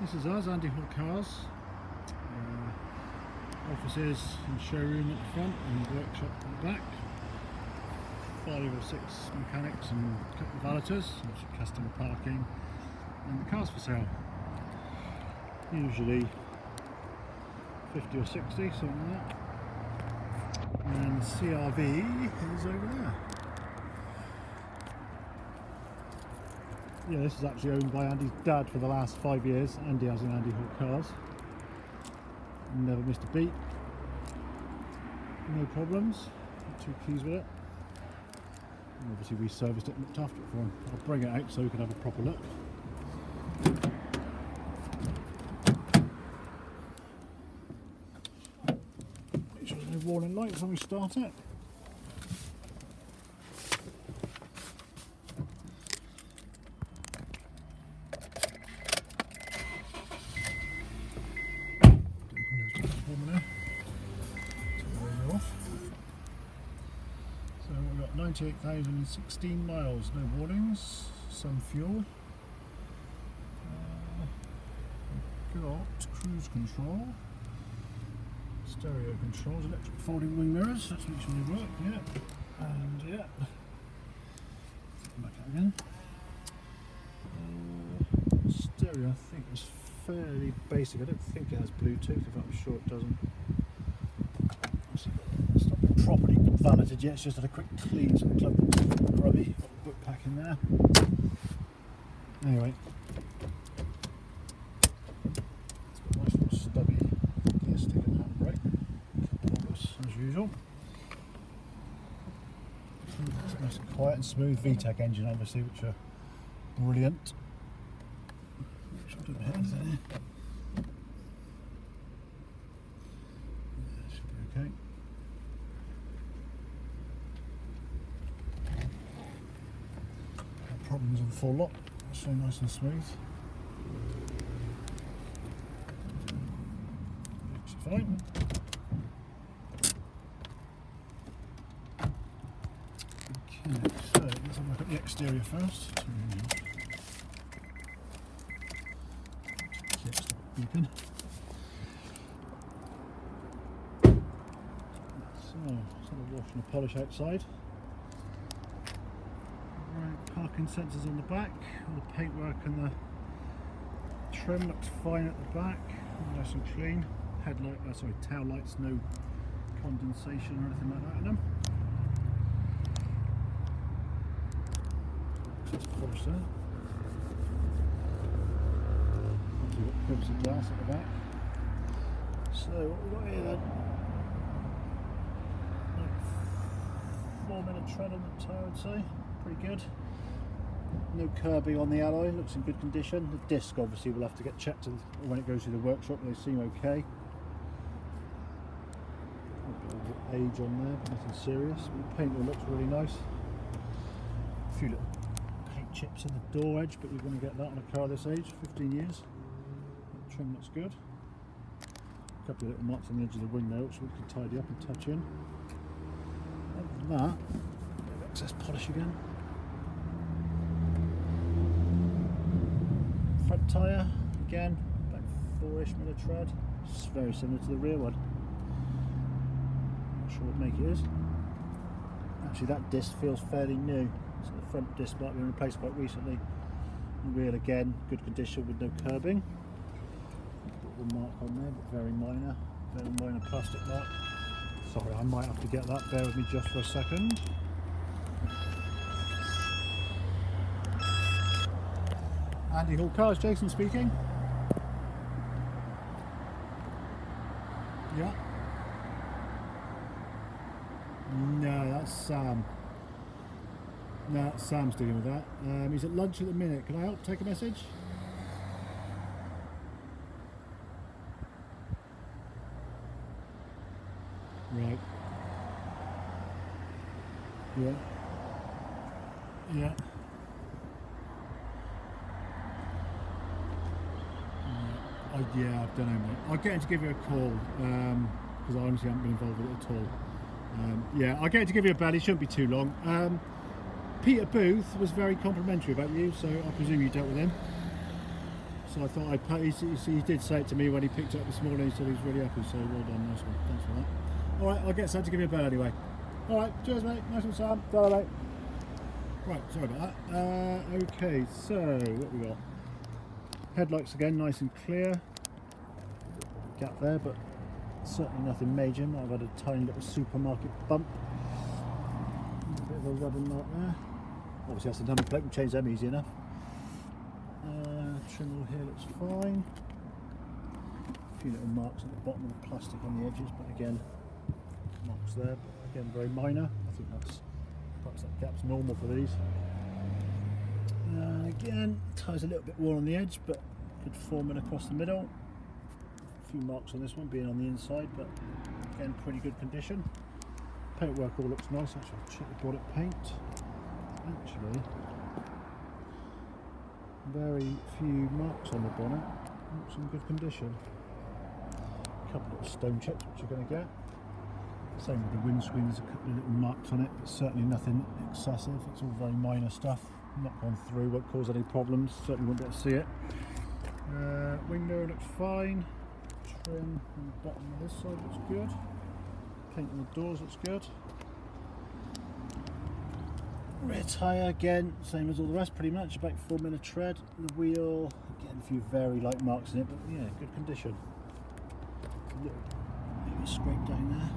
This is us, Untitled Cars. Offices and showroom at the front and workshop at the back. 5 or 6 mechanics and a couple of valeters, customer parking, and the cars for sale. Usually 50 or 60, something like that. And the CRV is over there. Yeah, this is actually owned by Andy's dad for the last 5 years. Andy has an Untitled Cars. Never missed a beat. No problems. Got 2 keys with it. And obviously we serviced it and looked after it for him. I'll bring it out so we can have a proper look. Make sure there's no warning lights when we start it. So we've got 98,016 miles, no warnings, some fuel. Got cruise control, stereo controls, electric folding wing mirrors, let's make sure they work, yeah, and yeah. Back out again. Stereo, I think is fairly basic. I don't think it has Bluetooth, if I'm sure it doesn't. It's not been properly valeted yet, it's just had a quick clean, so the club grubby. Got the book pack in there. Anyway, it's got a nice little stubby gear stick and handbrake. Couple of us, as usual. It's nice and quiet and smooth. VTEC engine, obviously, which are brilliant. Should be okay. No problems with the full lot. So nice and smooth. Looks fine. Okay, so let's have a look at the exterior first. Beeping. So, let's have a wash and a polish outside. Right, parking sensors on the back. All the paintwork and the trim looks fine at the back. Nice and clean. Headlight, tail lights, no condensation or anything like that in them. Let's polish that. We've got privacy glass at the back. So what we've got here then? Like 4mm tread on the tyre, I'd say. Pretty good. No curbing on the alloy, looks in good condition. The disc obviously will have to get checked when it goes through the workshop, but they seem okay. A bit of age on there, but nothing serious. The paint all looks really nice. A few little paint chips in the door edge, but you're going to get that on a car this age, 15 years. Trim looks good. A couple of little marks on the edge of the wing there, which we can tidy up and touch in. Other than that, a bit of excess polish again. Front tyre, again, about 4-ish mm tread. It's very similar to the rear one. Not sure what make it is. Actually, that disc feels fairly new. So the front disc might have been replaced quite recently. The rear again, good condition with no curbing. Little mark on there, but very minor plastic mark. Sorry, I might have to get that, bear with me just for a second. Untitled Cars, Jason speaking. Yeah. No, that's Sam. No, that's Sam's dealing with that. He's at lunch at the minute. Can I help take a message? Right. Yeah. Yeah. Yeah, I don't know, mate. I'll get him to give you a call because I honestly haven't been involved with it at all. Yeah, I'll get him to give you a bell. It shouldn't be too long. Peter Booth was very complimentary about you, so I presume you dealt with him. So I thought I'd pay. He did say it to me when he picked it up this morning. He said he was really happy. So well done, nice one. Thanks for that. All right, I'll get Sam to give you a bell anyway. All right, cheers, mate. Nice one, Sam. Bye, mate. Right, sorry about that. Okay, so what we got? Headlights again, nice and clear. Gap there, but certainly nothing major. Might have had a tiny little supermarket bump. A bit of a rubber mark there. Obviously that's the number plate, we change them easy enough. Trim all here looks fine. A few little marks at the bottom of the plastic on the edges, but again, marks there, but again very minor. I think that's perhaps that gap's normal for these. Again, tires a little bit worn on the edge, but good forming across the middle. A few marks on this one being on the inside, but again pretty good condition. Paintwork all looks nice. Actually, I'll check the bonnet paint. Actually, very few marks on the bonnet. Looks in good condition. A couple of stone chips which you're going to get. Same with the windscreen, there's a couple of little marks on it, but certainly nothing excessive. It's all very minor stuff. Not gone through, won't cause any problems. Certainly won't be able to see it. Wing mirror looks fine. Trim on the bottom of this side looks good. Paint on the doors looks good. Rear tyre again, same as all the rest pretty much, about 4 mm tread. The wheel, again a few very light marks in it, but yeah, good condition. A little maybe scrape down there,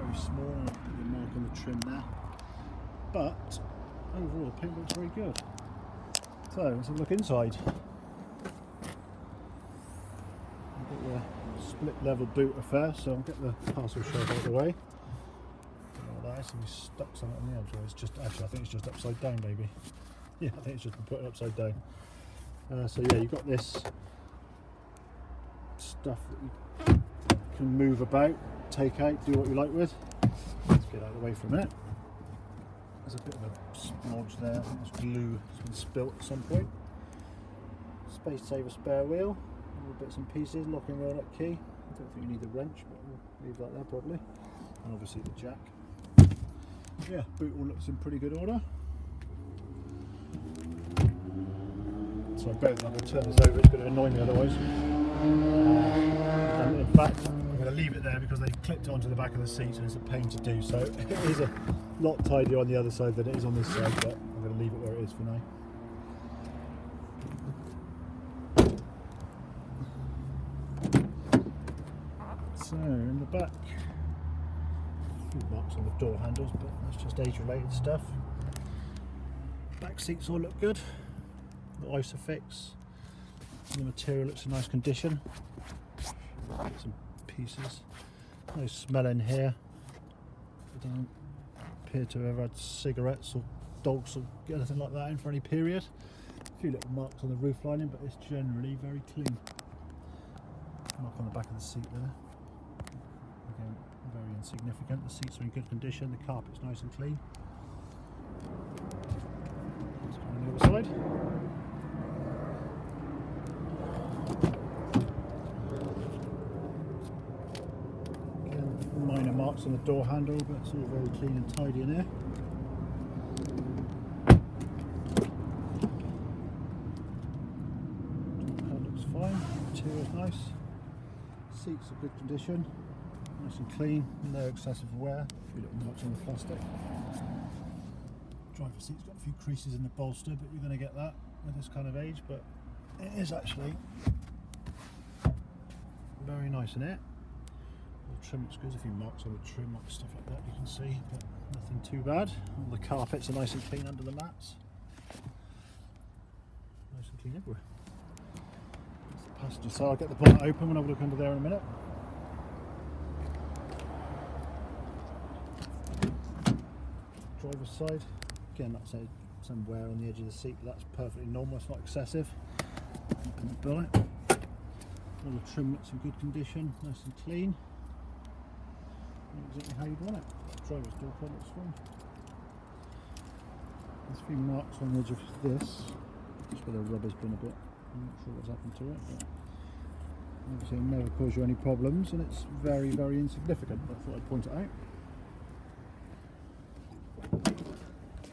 very small, and a bit of mark on the trim there. But overall the paint looks very good. So let's have a look inside. I've got the split level boot affair, so I'll get the parcel shelf out of the way. So we stuck something on the edge, or it's just, actually I think it's just upside down maybe. Yeah, I think it's just been put upside down. So yeah, you've got this stuff that you can move about, take out, do what you like with. Let's get out of the way for a minute. There's a bit of a splodge there, I think it's glue that's been spilt at some point. Space saver spare wheel, all bits and pieces, locking wheel nut key. I don't think you need the wrench, but we'll leave that there probably. And obviously the jack. Yeah, boot all looks in pretty good order. So I better than I'm going to turn this over, it's going to annoy me otherwise. And in fact, I'm going to leave it there because they've clipped it onto the back of the seats and it's a pain to do. So it is a lot tidier on the other side than it is on this side, but I'm going to leave it where it is for now. So in the back, few marks on the door handles, but that's just age related stuff. Back seats all look good. The Isofix. The material looks in nice condition. Some pieces. No smell in here. It doesn't appear to have ever had cigarettes or dogs or anything like that in for any period. A few little marks on the roof lining, but it's generally very clean. Mark on the back of the seat there. Again, very insignificant. The seats are in good condition, the carpet's nice and clean. Let's go on the other side. Again, minor marks on the door handle, but it's all very clean and tidy in here. That looks fine, material's nice. Seats are good condition. Nice and clean, no excessive wear. A few little marks on the plastic. Driver's seat's got a few creases in the bolster, but you're going to get that with this kind of age. But it is actually very nice in it. The trim looks good. There's a few marks on the trim, like stuff like that you can see, but nothing too bad. All the carpets are nice and clean under the mats. Nice and clean everywhere. That's the passenger side. I'll get the bonnet open and have a look under there in a minute. Driver's side, again that's some wear on the edge of the seat, but that's perfectly normal, it's not excessive. Open the bonnet. All the trim looks in good condition, nice and clean. Exactly how you'd want it. Driver's door card looks fine. There's a few marks on the edge of this, just where the rubber's been a bit, I'm not sure what's happened to it, but obviously it'll never cause you any problems and it's very, very insignificant, but I thought I'd point it out.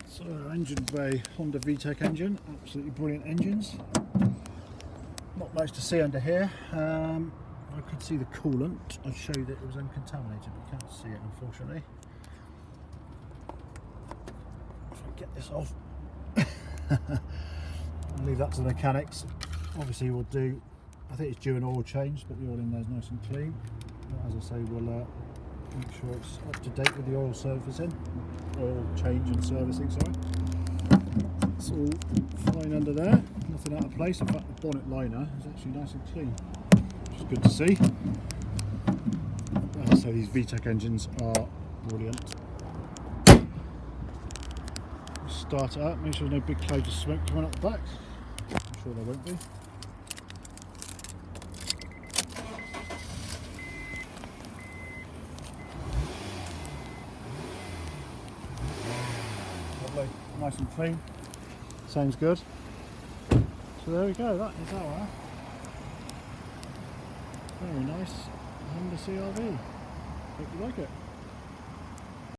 So engine bay, Honda VTEC engine, absolutely brilliant engines. much to see under here. I could see the coolant. I'll show you that it was uncontaminated, but you can't see it unfortunately. If I get this off, I'll leave that to the mechanics. Obviously we'll do, I think it's due an oil change, but the oil in there is nice and clean. But as I say, we'll make sure it's up to date with the oil servicing, oil change and servicing, sorry. It's all fine under there, nothing out of place. In fact, the bonnet liner is actually nice and clean, which is good to see. As I say, these VTEC engines are brilliant. Start it up, make sure there's no big clouds of smoke coming up the back. I'm sure there won't be. Lovely, nice and clean. Sounds good. So there we go, that is our very nice Honda CR-V. Hope you like it.